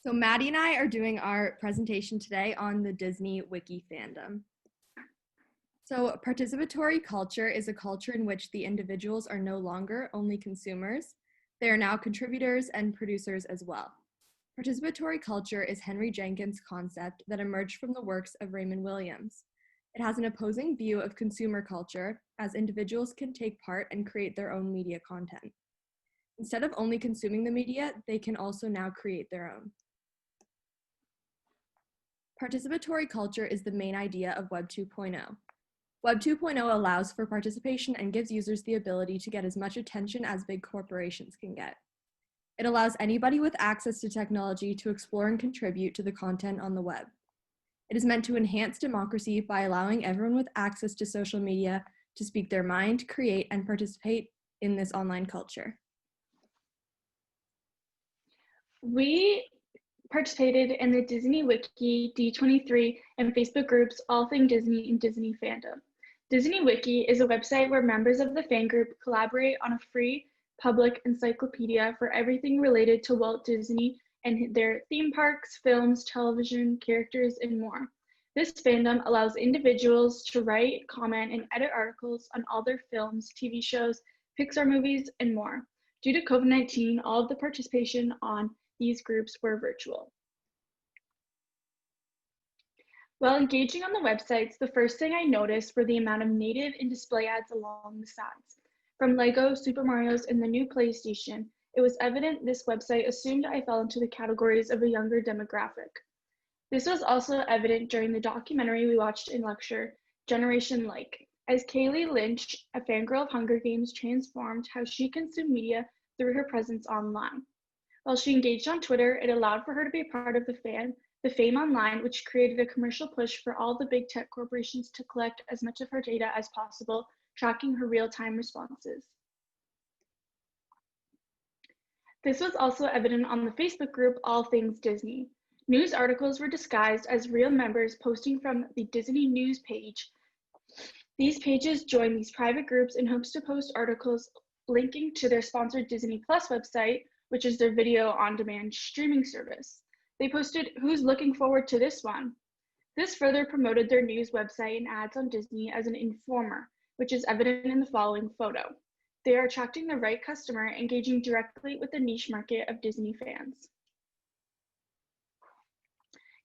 So Maddie and I are doing our presentation today on the Disney Wiki fandom. So participatory culture is a culture in which the individuals are no longer only consumers, they are now contributors and producers as well. Participatory culture is Henry Jenkins' concept that emerged from the works of Raymond Williams. It has an opposing view of consumer culture, as individuals can take part and create their own media content. Instead of only consuming the media, they can also now create their own. Participatory culture is the main idea of Web 2.0. Web 2.0 allows for participation and gives users the ability to get as much attention as big corporations can get. It allows anybody with access to technology to explore and contribute to the content on the web. It is meant to enhance democracy by allowing everyone with access to social media to speak their mind, create, and participate in this online culture. We participated in the Disney Wiki, D23, and Facebook groups All Things Disney and Disney Fandom. Disney Wiki is a website where members of the fan group collaborate on a free public encyclopedia for everything related to Walt Disney and their theme parks, films, television, characters, and more. This fandom allows individuals to write, comment, and edit articles on all their films, TV shows, Pixar movies, and more. Due to COVID-19, all of the participation on these groups were virtual. While engaging on the websites, the first thing I noticed were the amount of native and display ads along the sides. From Lego, Super Mario's, and the new PlayStation, it was evident this website assumed I fell into the categories of a younger demographic. This was also evident during the documentary we watched in lecture, Generation Like, as Kaylee Lynch, a fangirl of Hunger Games, transformed how she consumed media through her presence online. While she engaged on Twitter, it allowed for her to be a part of the fame online, which created a commercial push for all the big tech corporations to collect as much of her data as possible, tracking her real-time responses. This was also evident on the Facebook group All Things Disney. News articles were disguised as real members posting from the Disney News page. These pages join these private groups in hopes to post articles linking to their sponsored Disney Plus website, which is their video on-demand streaming service. They posted, "Who's looking forward to this one?" This further promoted their news website and ads on Disney as an informer, which is evident in the following photo. They are attracting the right customer, engaging directly with the niche market of Disney fans.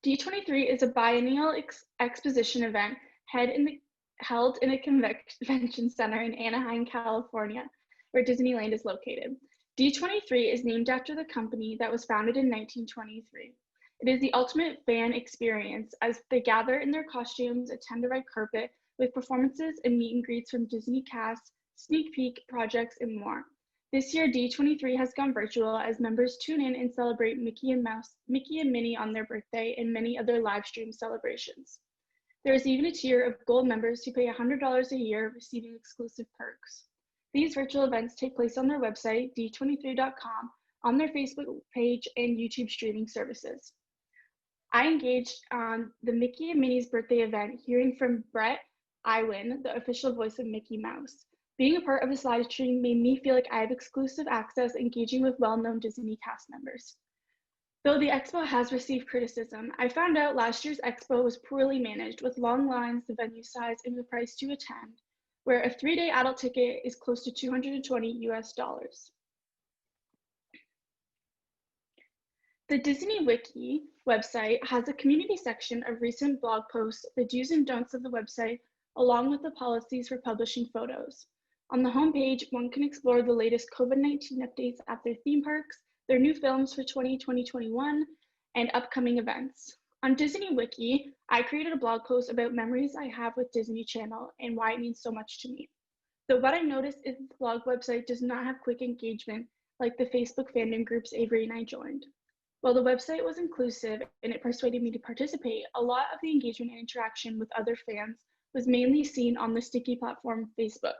D23 is a biennial exposition event held in a convention center in Anaheim, California, where Disneyland is located. D23 is named after the company that was founded in 1923. It is the ultimate fan experience as they gather in their costumes, attend the red carpet with performances and meet and greets from Disney casts, sneak peek projects, and more. This year, D23 has gone virtual as members tune in and celebrate Mickey and Minnie on their birthday and many other live stream celebrations. There is even a tier of gold members who pay $100 a year, receiving exclusive perks. These virtual events take place on their website, d23.com, on their Facebook page, and YouTube streaming services. I engaged on the Mickey and Minnie's birthday event, hearing from Brett Iwin, the official voice of Mickey Mouse. Being a part of this live stream made me feel like I have exclusive access engaging with well-known Disney cast members. Though the expo has received criticism, I found out last year's expo was poorly managed with long lines, the venue size, and the price to attend, where a 3-day adult ticket is close to $220 US. The Disney Wiki website has a community section of recent blog posts, the do's and don'ts of the website, along with the policies for publishing photos. On the homepage, one can explore the latest COVID-19 updates at their theme parks, their new films for 2020-21, and upcoming events. On Disney Wiki, I created a blog post about memories I have with Disney Channel and why it means so much to me. Though what I noticed is the blog website does not have quick engagement like the Facebook fandom groups Avery and I joined. While the website was inclusive and it persuaded me to participate, a lot of the engagement and interaction with other fans was mainly seen on the sticky platform Facebook.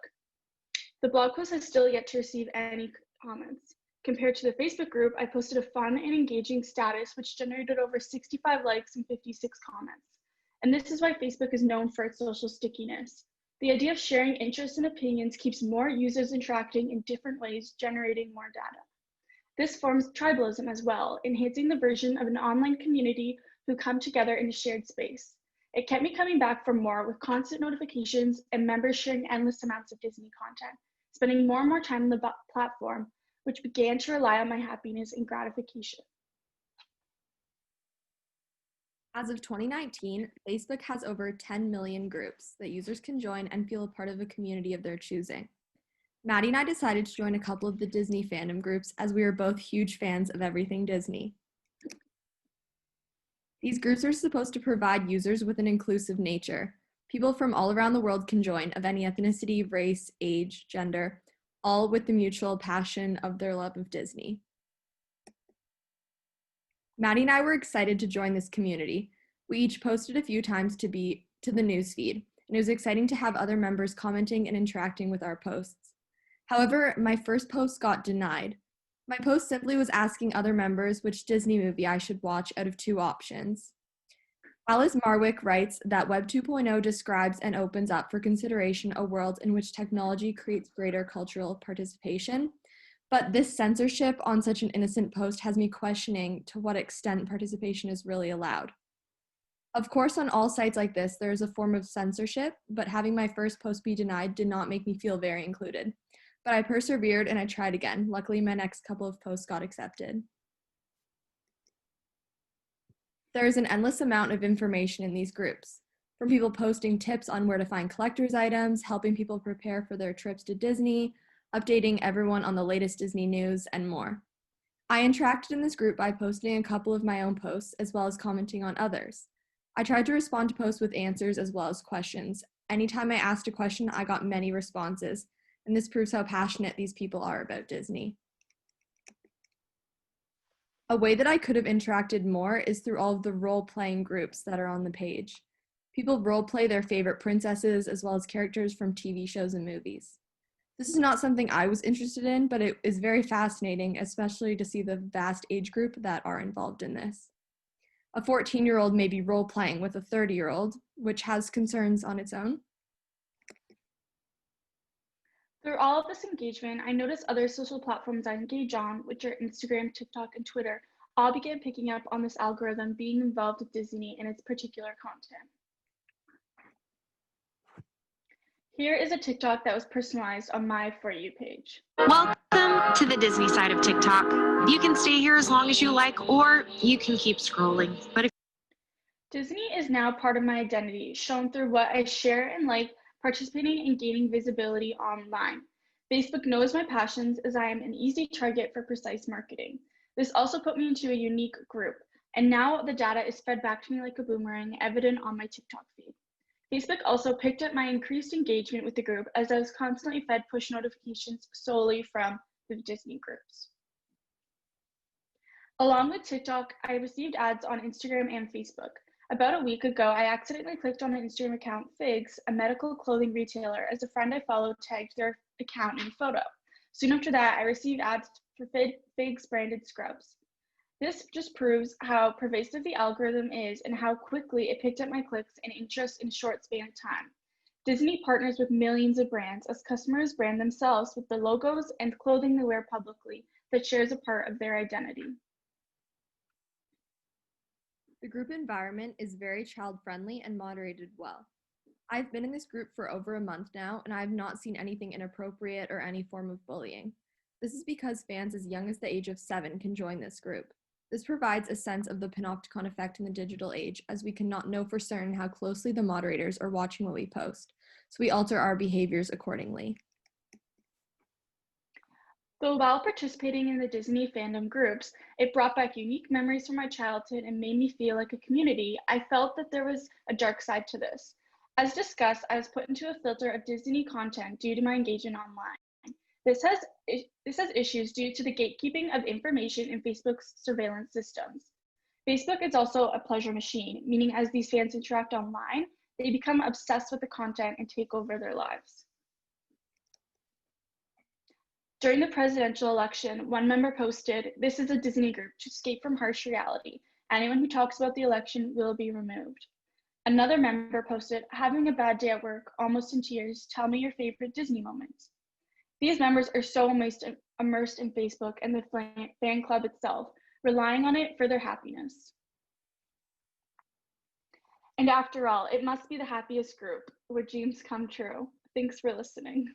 The blog post has still yet to receive any comments. Compared to the Facebook group, I posted a fun and engaging status which generated over 65 likes and 56 comments. And this is why Facebook is known for its social stickiness. The idea of sharing interests and opinions keeps more users interacting in different ways, generating more data. This forms tribalism as well, enhancing the version of an online community who come together in a shared space. It kept me coming back for more with constant notifications and members sharing endless amounts of Disney content, spending more and more time on the platform, which began to rely on my happiness and gratification. As of 2019, Facebook has over 10 million groups that users can join and feel a part of a community of their choosing. Maddie and I decided to join a couple of the Disney fandom groups as we are both huge fans of everything Disney. These groups are supposed to provide users with an inclusive nature. People from all around the world can join, of any ethnicity, race, age, gender, all with the mutual passion of their love of Disney. Maddie and I were excited to join this community. We each posted a few times to the newsfeed, and it was exciting to have other members commenting and interacting with our posts. However, my first post got denied. My post simply was asking other members which Disney movie I should watch out of two options. Alice Marwick writes that Web 2.0 describes and opens up for consideration a world in which technology creates greater cultural participation, but this censorship on such an innocent post has me questioning to what extent participation is really allowed. Of course, on all sites like this, there is a form of censorship, but having my first post be denied did not make me feel very included. But I persevered and I tried again. Luckily, my next couple of posts got accepted. There is an endless amount of information in these groups, from people posting tips on where to find collector's items, helping people prepare for their trips to Disney, updating everyone on the latest Disney news, and more. I interacted in this group by posting a couple of my own posts, as well as commenting on others. I tried to respond to posts with answers as well as questions. Anytime I asked a question, I got many responses, and this proves how passionate these people are about Disney. A way that I could have interacted more is through all of the role-playing groups that are on the page. People role-play their favorite princesses as well as characters from TV shows and movies. This is not something I was interested in, but it is very fascinating, especially to see the vast age group that are involved in this. A 14-year-old may be role-playing with a 30-year-old, which has concerns on its own. Through all of this engagement, I noticed other social platforms I engage on, which are Instagram, TikTok, and Twitter, all began picking up on this algorithm being involved with Disney and its particular content. Here is a TikTok that was personalized on my For You page. Welcome to the Disney side of TikTok. You can stay here as long as you like, or you can keep scrolling. But Disney is now part of my identity, shown through what I share and like, participating and gaining visibility online. Facebook knows my passions as I am an easy target for precise marketing. This also put me into a unique group, and now the data is fed back to me like a boomerang, evident on my TikTok feed. Facebook also picked up my increased engagement with the group as I was constantly fed push notifications solely from the Disney groups. Along with TikTok, I received ads on Instagram and Facebook. About a week ago, I accidentally clicked on the Instagram account Figs, a medical clothing retailer, as a friend I followed tagged their account in a photo. Soon after that, I received ads for Figs branded scrubs. This just proves how pervasive the algorithm is and how quickly it picked up my clicks and interest in a short span of time. Disney partners with millions of brands as customers brand themselves with the logos and clothing they wear publicly that shares a part of their identity. The group environment is very child-friendly and moderated well. I've been in this group for over a month now, and I have not seen anything inappropriate or any form of bullying. This is because fans as young as the age of 7 can join this group. This provides a sense of the panopticon effect in the digital age, as we cannot know for certain how closely the moderators are watching what we post, so we alter our behaviors accordingly. Though while participating in the Disney fandom groups, it brought back unique memories from my childhood and made me feel like a community, I felt that there was a dark side to this. As discussed, I was put into a filter of Disney content due to my engagement online. This has issues due to the gatekeeping of information in Facebook's surveillance systems. Facebook is also a pleasure machine, meaning as these fans interact online, they become obsessed with the content and take over their lives. During the presidential election, one member posted, "This is a Disney group to escape from harsh reality. Anyone who talks about the election will be removed." Another member posted, "Having a bad day at work, almost in tears, tell me your favorite Disney moments." These members are so immersed in Facebook and the fan club itself, relying on it for their happiness. And after all, it must be the happiest group where dreams come true. Thanks for listening.